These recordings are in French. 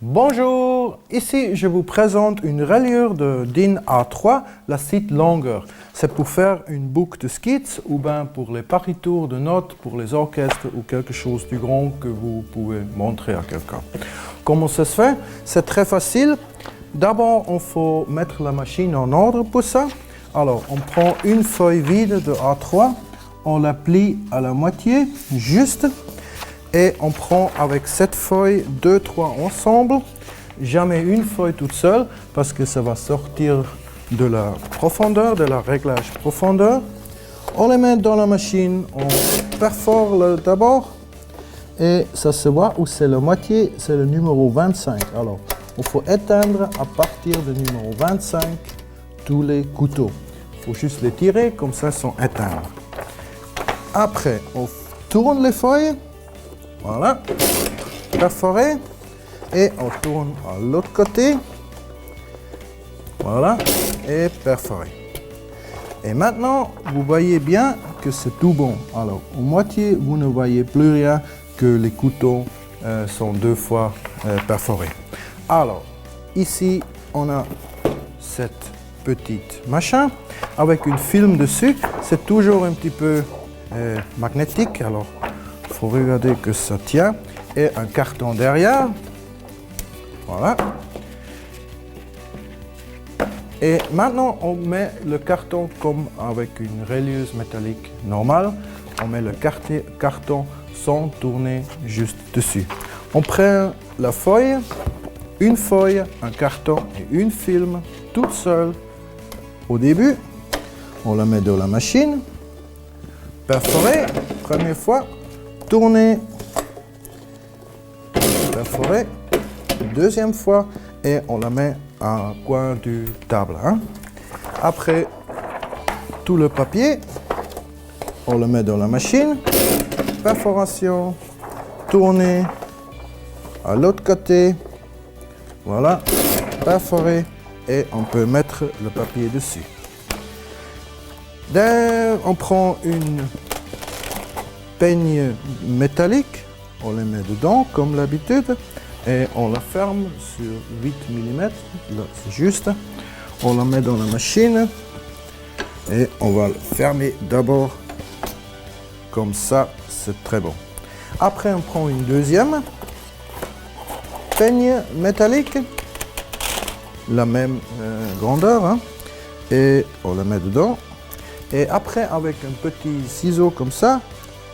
Bonjour, ici je vous présente une reliure de DIN A3, la site longueur. C'est pour faire une boucle de skits ou bien pour les partitures de notes, pour les orchestres ou quelque chose de grand que vous pouvez montrer à quelqu'un. Comment ça se fait? C'est très facile. D'abord, il faut mettre la machine en ordre pour ça. Alors, on prend une feuille vide de A3, on la plie à la moitié, juste. Et on prend avec cette feuille 2-3 ensemble, jamais une feuille toute seule parce que ça va sortir de la profondeur, de la réglage profondeur. On les met dans la machine, on perfore d'abord et ça se voit où c'est la moitié, c'est le numéro 25. Alors, il faut éteindre à partir du numéro 25 tous les couteaux. Il faut juste les tirer, comme ça ils sont éteints. Après, on tourne les feuilles. Voilà, perforé, et on tourne à l'autre côté, voilà, et perforé. Et maintenant, vous voyez bien que c'est tout bon. Alors, à moitié, vous ne voyez plus rien, que les couteaux sont 2 fois perforés. Alors, ici, on a cette petite machin, avec une film dessus, c'est toujours un petit peu magnétique, alors il faut regarder que ça tient, et un carton derrière, voilà. Et maintenant on met le carton comme avec une relieuse métallique normale, on met le carton sans tourner juste dessus. On prend la feuille, une feuille, un carton et une film, toute seule au début, on la met dans la machine, perforée, première fois, tourner, perforer, deuxième fois, et on la met à un coin du table. Après, tout le papier, on le met dans la machine, perforation, tourner, à l'autre côté, voilà, perforer, et on peut mettre le papier dessus. On prend une peigne métallique, on les met dedans comme l'habitude et on la ferme sur 8 mm, là c'est juste. On la met dans la machine et on va le fermer d'abord comme ça, c'est très bon. Après on prend une deuxième peigne métallique, la même grandeur, et on la met dedans. Et après avec un petit ciseau comme ça,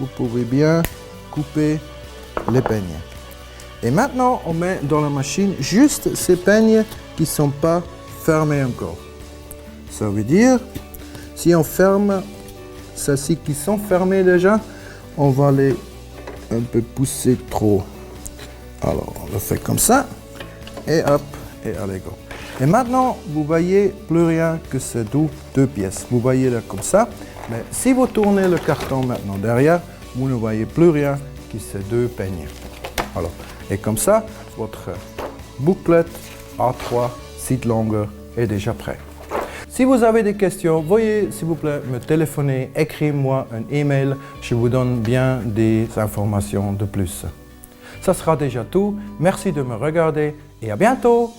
vous pouvez bien couper les peignes. Et maintenant, on met dans la machine juste ces peignes qui ne sont pas fermées encore. Ça veut dire, si on ferme celles-ci qui sont fermées déjà, on va les un peu pousser trop. Alors, on le fait comme ça, et hop, et allez go. Et maintenant, vous voyez plus rien que ces deux pièces. Vous voyez là comme ça. Mais si vous tournez le carton maintenant derrière, vous ne voyez plus rien que ces deux peignes. Alors, et comme ça, votre bouclette A3 site longueur est déjà prêt. Si vous avez des questions, veuillez s'il vous plaît me téléphoner, écrivez-moi un email, je vous donne bien des informations de plus. Ça sera déjà tout, merci de me regarder et à bientôt!